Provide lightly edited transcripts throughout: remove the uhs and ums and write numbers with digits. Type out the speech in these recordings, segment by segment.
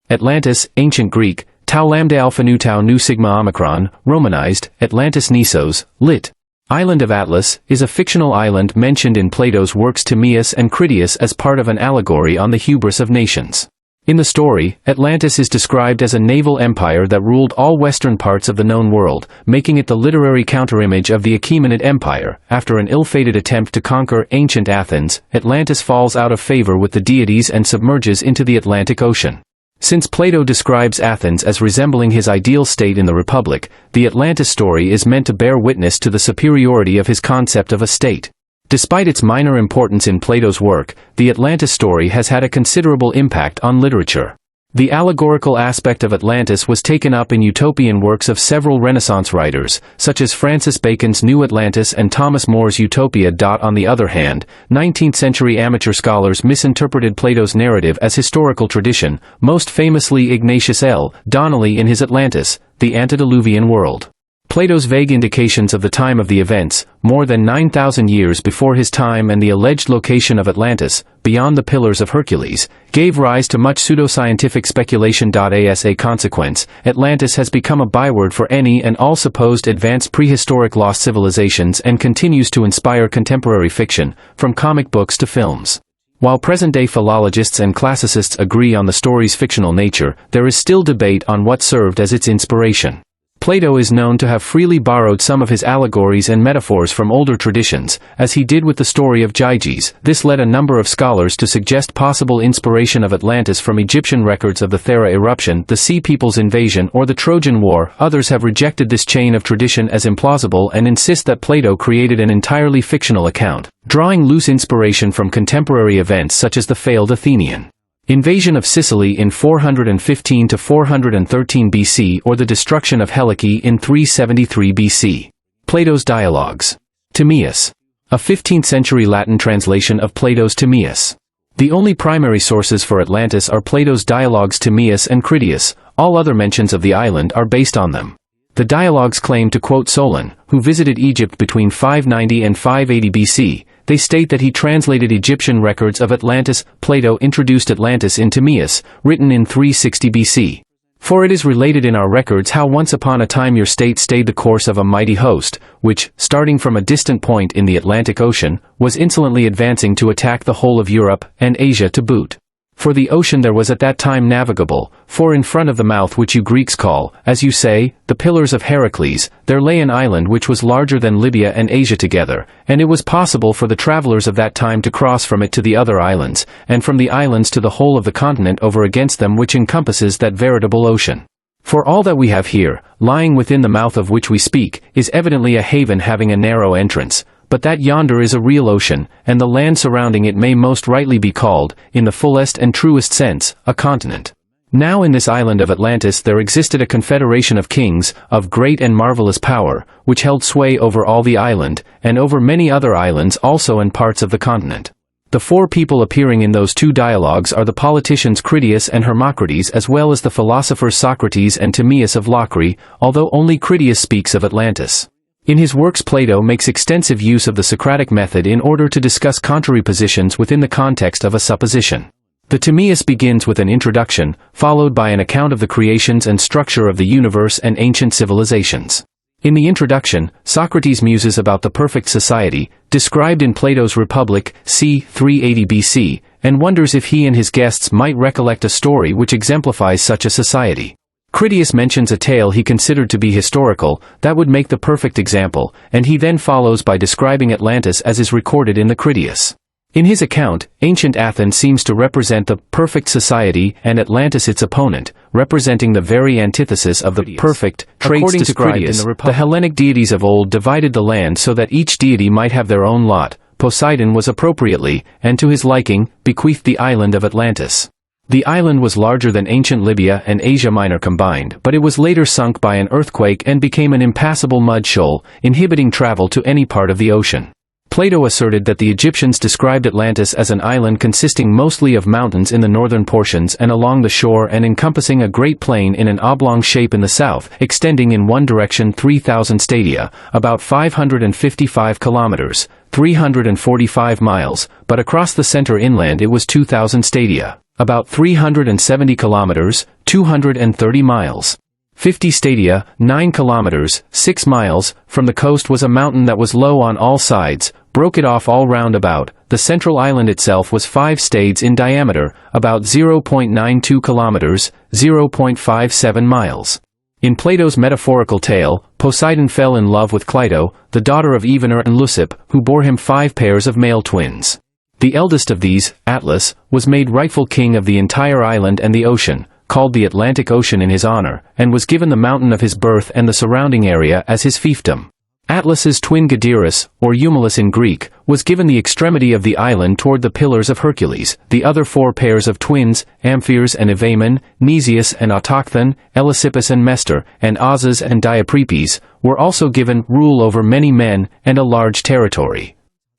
Atlantis, Ancient Greek, Tau Lambda Alpha Nu Tau Nu Sigma Omicron, Romanized, Atlantis Nisos, lit. Island of Atlas, is a fictional island mentioned in Plato's works Timaeus and Critias as part of an allegory on the hubris of nations. In the story, Atlantis is described as a naval empire that ruled all western parts of the known world, making it the literary counterimage of the Achaemenid Empire. After an ill-fated attempt to conquer ancient Athens, Atlantis falls out of favor with the deities and submerges into the Atlantic Ocean. Since Plato describes Athens as resembling his ideal state in the Republic, the Atlantis story is meant to bear witness to the superiority of his concept of a state. Despite its minor importance in Plato's work, the Atlantis story has had a considerable impact on literature. The allegorical aspect of Atlantis was taken up in utopian works of several Renaissance writers, such as Francis Bacon's New Atlantis and Thomas More's Utopia. On the other hand, 19th-century amateur scholars misinterpreted Plato's narrative as historical tradition, most famously Ignatius L. Donnelly in his Atlantis, the Antediluvian World. Plato's vague indications of the time of the events, more than 9,000 years before his time, and the alleged location of Atlantis, beyond the Pillars of Hercules, gave rise to much pseudoscientific speculation. As a consequence, Atlantis has become a byword for any and all supposed advanced prehistoric lost civilizations and continues to inspire contemporary fiction, from comic books to films. While present-day philologists and classicists agree on the story's fictional nature, there is still debate on what served as its inspiration. Plato is known to have freely borrowed some of his allegories and metaphors from older traditions, as he did with the story of Gyges. This led a number of scholars to suggest possible inspiration of Atlantis from Egyptian records of the Thera eruption, the Sea People's invasion, or the Trojan War. Others have rejected this chain of tradition as implausible and insist that Plato created an entirely fictional account, drawing loose inspiration from contemporary events such as the failed Athenian invasion of Sicily in 415 to 413 BC or the destruction of Helike in 373 BC. Plato's Dialogues. Timaeus. A 15th-century Latin translation of Plato's Timaeus. The only primary sources for Atlantis are Plato's Dialogues Timaeus and Critias. All other mentions of the island are based on them. The dialogues claim to quote Solon, who visited Egypt between 590 and 580 BC. They state that he translated Egyptian records of Atlantis. Plato introduced Atlantis in Timaeus, written in 360 BC. For it is related in our records how once upon a time your state stayed the course of a mighty host, which, starting from a distant point in the Atlantic Ocean, was insolently advancing to attack the whole of Europe, and Asia to boot. For the ocean there was at that time navigable, for in front of the mouth which you Greeks call, as you say, the Pillars of Heracles, there lay an island which was larger than Libya and Asia together, and it was possible for the travelers of that time to cross from it to the other islands, and from the islands to the whole of the continent over against them which encompasses that veritable ocean. For all that we have here, lying within the mouth of which we speak, is evidently a haven having a narrow entrance, but that yonder is a real ocean, and the land surrounding it may most rightly be called, in the fullest and truest sense, a continent. Now in this island of Atlantis there existed a confederation of kings, of great and marvelous power, which held sway over all the island, and over many other islands also and parts of the continent. The four people appearing in those two dialogues are the politicians Critias and Hermocrates, as well as the philosophers Socrates and Timaeus of Locri, although only Critias speaks of Atlantis. In his works Plato makes extensive use of the Socratic method in order to discuss contrary positions within the context of a supposition. The Timaeus begins with an introduction, followed by an account of the creations and structure of the universe and ancient civilizations. In the introduction, Socrates muses about the perfect society, described in Plato's Republic, c. 380 BC, and wonders if he and his guests might recollect a story which exemplifies such a society. Critias mentions a tale he considered to be historical, that would make the perfect example, and he then follows by describing Atlantis as is recorded in the Critias. In his account, ancient Athens seems to represent the perfect society and Atlantis its opponent, representing the very antithesis of the perfect traits According to described Critias, in the Republic. The Hellenic deities of old divided the land so that each deity might have their own lot. Poseidon was appropriately, and to his liking, bequeathed the island of Atlantis. The island was larger than ancient Libya and Asia Minor combined, but it was later sunk by an earthquake and became an impassable mud shoal, inhibiting travel to any part of the ocean. Plato asserted that the Egyptians described Atlantis as an island consisting mostly of mountains in the northern portions and along the shore and encompassing a great plain in an oblong shape in the south, extending in one direction 3,000 stadia, about 555 kilometers, 345 miles, but across the center inland it was 2,000 stadia, about 370 kilometers, 230 miles. 50 stadia, 9 kilometers, 6 miles, from the coast was a mountain that was low on all sides, broke it off all round about. The central island itself was 5 stades in diameter, about 0.92 kilometers, 0.57 miles. In Plato's metaphorical tale, Poseidon fell in love with Cleito, the daughter of Evenor and Leucippe, who bore him 5 pairs of male twins. The eldest of these, Atlas, was made rightful king of the entire island and the ocean, called the Atlantic Ocean in his honor, and was given the mountain of his birth and the surrounding area as his fiefdom. Atlas's twin Gadeirus, or Eumelus in Greek, was given the extremity of the island toward the Pillars of Hercules. The other 4 pairs of twins, Amphiras and Evaemon, Nesius and Autochthon, Eleusippus and Mestor, and Ozas and Diaprepes, were also given rule over many men and a large territory.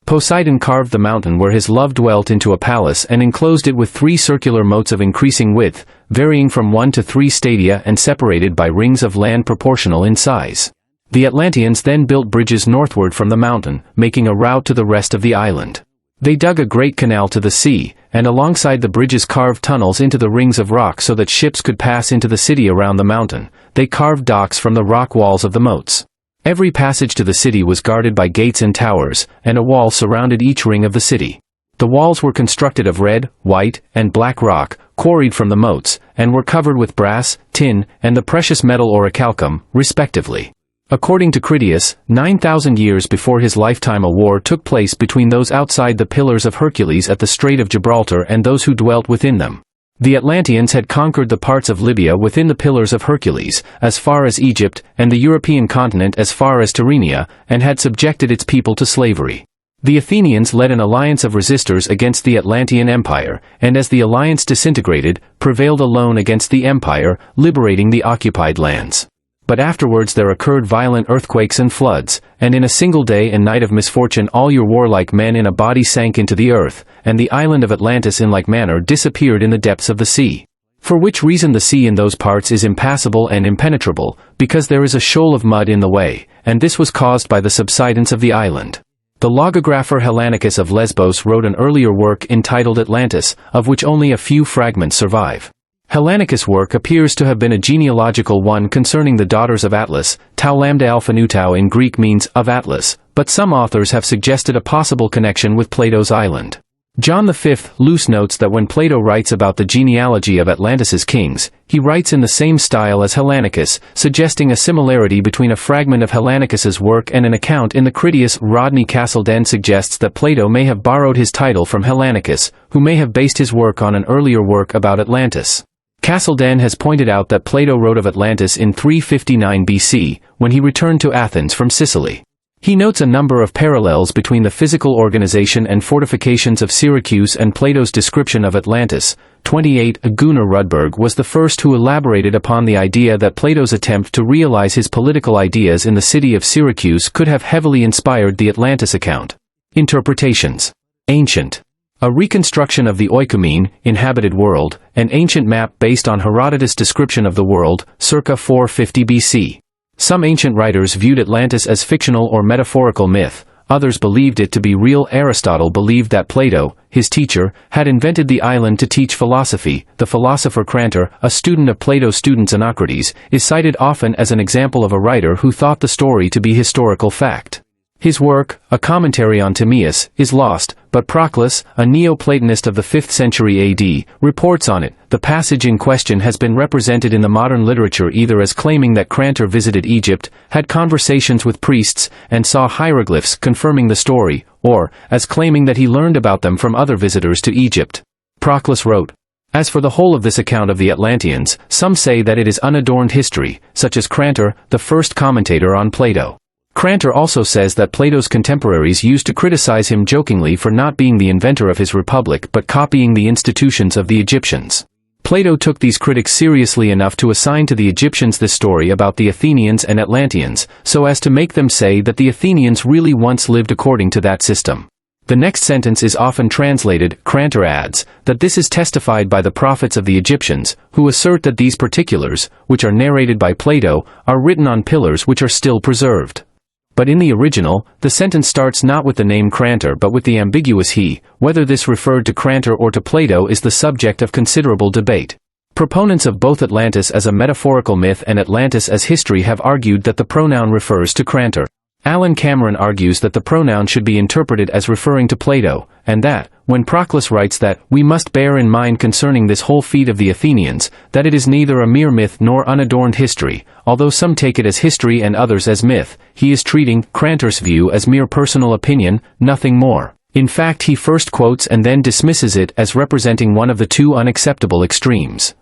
Poseidon carved the mountain where his love dwelt into a palace and enclosed it with 3 circular moats of increasing width, varying from 1 to 3 stadia and separated by rings of land proportional in size. The Atlanteans then built bridges northward from the mountain, making a route to the rest of the island. They dug a great canal to the sea, and alongside the bridges carved tunnels into the rings of rock so that ships could pass into the city around the mountain. They carved docks from the rock walls of the moats. Every passage to the city was guarded by gates and towers, and a wall surrounded each ring of the city. The walls were constructed of red, white, and black rock, quarried from the moats, and were covered with brass, tin, and the precious metal orichalcum, respectively. According to Critias, 9,000 years before his lifetime a war took place between those outside the Pillars of Hercules at the Strait of Gibraltar and those who dwelt within them. The Atlanteans had conquered the parts of Libya within the Pillars of Hercules, as far as Egypt, and the European continent as far as Tyrrhenia, and had subjected its people to slavery. The Athenians led an alliance of resistors against the Atlantean Empire, and as the alliance disintegrated, prevailed alone against the empire, liberating the occupied lands. But afterwards there occurred violent earthquakes and floods, and in a single day and night of misfortune all your warlike men in a body sank into the earth, and the island of Atlantis in like manner disappeared in the depths of the sea. For which reason the sea in those parts is impassable and impenetrable, because there is a shoal of mud in the way, and this was caused by the subsidence of the island. The logographer Hellanicus of Lesbos wrote an earlier work entitled Atlantis, of which only a few fragments survive. Hellanicus' work appears to have been a genealogical one concerning the daughters of Atlas. Tau lambda alpha nu tau in Greek means of Atlas, but some authors have suggested a possible connection with Plato's island. John V. Luce notes that when Plato writes about the genealogy of Atlantis's kings, he writes in the same style as Hellanicus, suggesting a similarity between a fragment of Hellanicus's work and an account in the Critias. Rodney Castledenne suggests that Plato may have borrowed his title from Hellanicus, who may have based his work on an earlier work about Atlantis. Castledenne has pointed out that Plato wrote of Atlantis in 359 BC, when he returned to Athens from Sicily. He notes a number of parallels between the physical organization and fortifications of Syracuse and Plato's description of Atlantis. 28 Gunnar Rudberg was the first who elaborated upon the idea that Plato's attempt to realize his political ideas in the city of Syracuse could have heavily inspired the Atlantis account. Interpretations. Ancient. A reconstruction of the oikumene, inhabited world, an ancient map based on Herodotus' description of the world, circa 450 BC. Some ancient writers viewed Atlantis as fictional or metaphorical myth, others believed it to be real. Aristotle believed that Plato, his teacher, had invented the island to teach philosophy. The philosopher Crantor, a student of Plato's student Xenocrates, is cited often as an example of a writer who thought the story to be historical fact. His work, a commentary on Timaeus, is lost, but Proclus, a Neoplatonist of the 5th century AD, reports on it. The passage in question has been represented in the modern literature either as claiming that Crantor visited Egypt, had conversations with priests, and saw hieroglyphs confirming the story, or as claiming that he learned about them from other visitors to Egypt. Proclus wrote, "As for the whole of this account of the Atlanteans, some say that it is unadorned history, such as Crantor, the first commentator on Plato. Crantor also says that Plato's contemporaries used to criticize him jokingly for not being the inventor of his republic but copying the institutions of the Egyptians. Plato took these critics seriously enough to assign to the Egyptians this story about the Athenians and Atlanteans, so as to make them say that the Athenians really once lived according to that system." The next sentence is often translated, Crantor adds, that this is testified by the prophets of the Egyptians, who assert that these particulars, which are narrated by Plato, are written on pillars which are still preserved. But in the original, the sentence starts not with the name Crantor but with the ambiguous he. Whether this referred to Crantor or to Plato is the subject of considerable debate. Proponents of both Atlantis as a metaphorical myth and Atlantis as history have argued that the pronoun refers to Crantor. Alan Cameron argues that the pronoun should be interpreted as referring to Plato, and that, when Proclus writes that, we must bear in mind concerning this whole feat of the Athenians, that it is neither a mere myth nor unadorned history, although some take it as history and others as myth, he is treating Crantor's view as mere personal opinion, nothing more. In fact, he first quotes and then dismisses it as representing one of the two unacceptable extremes.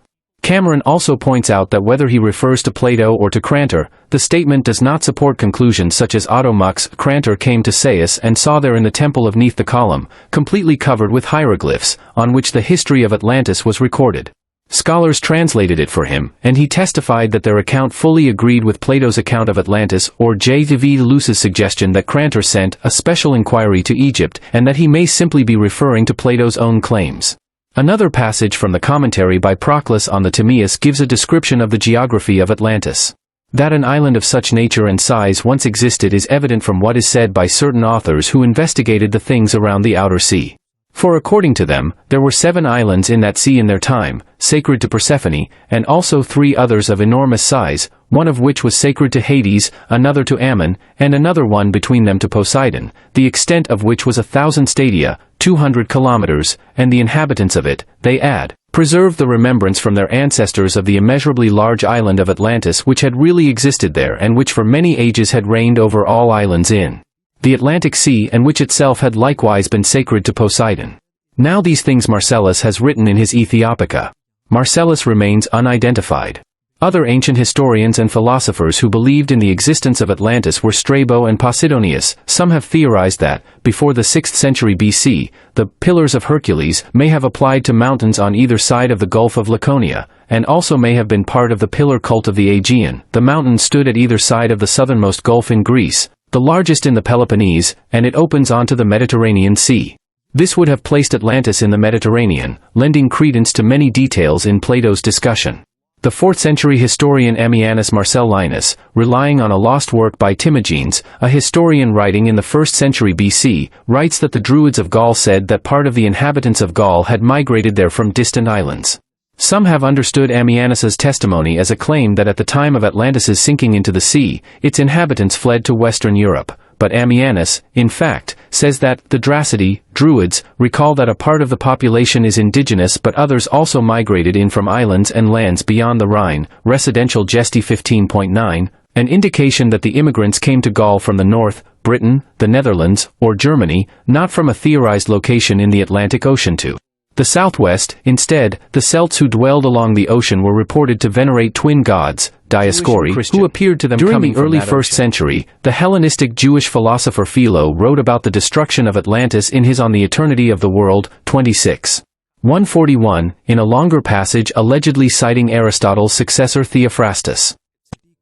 Cameron also points out that whether he refers to Plato or to Crantor, the statement does not support conclusions such as Automus. Crantor came to Sais and saw there in the temple of Neath the column, completely covered with hieroglyphs, on which the history of Atlantis was recorded. Scholars translated it for him, and he testified that their account fully agreed with Plato's account of Atlantis, or J. V. Luce's suggestion that Crantor sent a special inquiry to Egypt, and that he may simply be referring to Plato's own claims. Another passage from the commentary by Proclus on the Timaeus gives a description of the geography of Atlantis. That an island of such nature and size once existed is evident from what is said by certain authors who investigated the things around the outer sea. For according to them, there were 7 islands in that sea in their time, sacred to Persephone, and also 3 others of enormous size, one of which was sacred to Hades, another to Ammon, and another one between them to Poseidon, the extent of which was 1,000 stadia, 200 kilometers, and the inhabitants of it, they add, preserved the remembrance from their ancestors of the immeasurably large island of Atlantis which had really existed there and which for many ages had reigned over all islands in the Atlantic Sea, and which itself had likewise been sacred to Poseidon. Now these things Marcellus has written in his Ethiopica. Marcellus remains unidentified. Other ancient historians and philosophers who believed in the existence of Atlantis were Strabo and Posidonius. Some have theorized that, before the 6th century BC, the Pillars of Hercules may have applied to mountains on either side of the Gulf of Laconia, and also may have been part of the pillar cult of the Aegean. The mountain stood at either side of the southernmost gulf in Greece, the largest in the Peloponnese, and it opens onto the Mediterranean Sea. This would have placed Atlantis in the Mediterranean, lending credence to many details in Plato's discussion. The 4th century historian Ammianus Marcellinus, relying on a lost work by Timagenes, a historian writing in the 1st century BC, writes that the Druids of Gaul said that part of the inhabitants of Gaul had migrated there from distant islands. Some have understood Ammianus's testimony as a claim that at the time of Atlantis's sinking into the sea, its inhabitants fled to Western Europe. But Ammianus, in fact, says that the Dracidae, Druids, recall that a part of the population is indigenous but others also migrated in from islands and lands beyond the Rhine, Residential Gesti 15.9, an indication that the immigrants came to Gaul from the north, Britain, the Netherlands, or Germany, not from a theorized location in the Atlantic Ocean to the southwest. Instead, the Celts who dwelled along the ocean were reported to venerate twin gods, Dioscuri, who appeared to them during the early 1st century. The Hellenistic Jewish philosopher Philo wrote about the destruction of Atlantis in his On the Eternity of the World, 26. 141, in a longer passage allegedly citing Aristotle's successor Theophrastus.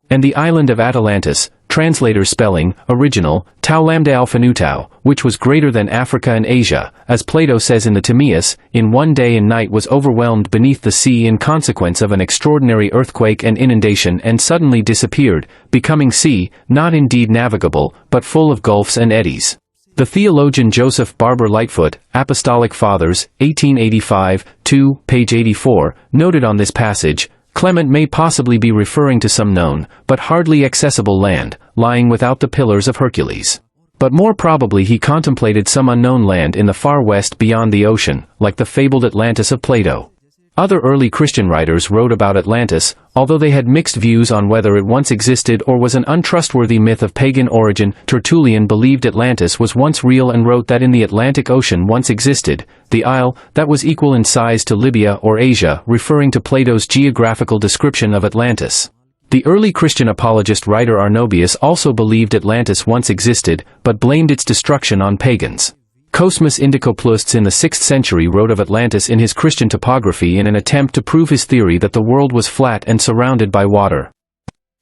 And the island of Atalantis, translator's spelling, original, tau lambda alpha nu tau, which was greater than Africa and Asia, as Plato says in the Timaeus, in one day and night was overwhelmed beneath the sea in consequence of an extraordinary earthquake and inundation and suddenly disappeared, becoming sea, not indeed navigable, but full of gulfs and eddies. The theologian Joseph Barber Lightfoot, Apostolic Fathers, 1885, 2, page 84, noted on this passage, Clement may possibly be referring to some known, but hardly accessible land, lying without the Pillars of Hercules. But more probably he contemplated some unknown land in the far west beyond the ocean, like the fabled Atlantis of Plato. Other early Christian writers wrote about Atlantis, although they had mixed views on whether it once existed or was an untrustworthy myth of pagan origin. Tertullian believed Atlantis was once real and wrote that in the Atlantic Ocean once existed the isle that was equal in size to Libya or Asia, referring to Plato's geographical description of Atlantis. The early Christian apologist writer Arnobius also believed Atlantis once existed, but blamed its destruction on pagans. Cosmas Indicopleustes in the 6th century wrote of Atlantis in his Christian topography in an attempt to prove his theory that the world was flat and surrounded by water.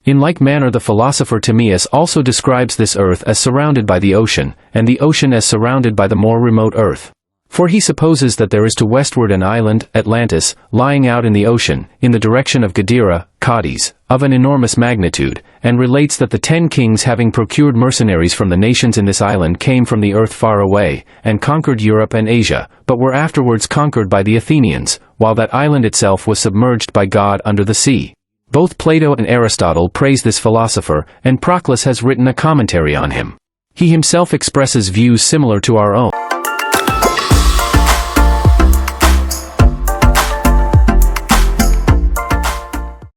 In like manner the philosopher Timaeus also describes this earth as surrounded by the ocean, and the ocean as surrounded by the more remote earth. For he supposes that there is to westward an island, Atlantis, lying out in the ocean, in the direction of Gadara, Cadiz, of an enormous magnitude, and relates that the 10 kings having procured mercenaries from the nations in this island came from the earth far away, and conquered Europe and Asia, but were afterwards conquered by the Athenians, while that island itself was submerged by God under the sea. Both Plato and Aristotle praise this philosopher, and Proclus has written a commentary on him. He himself expresses views similar to our own.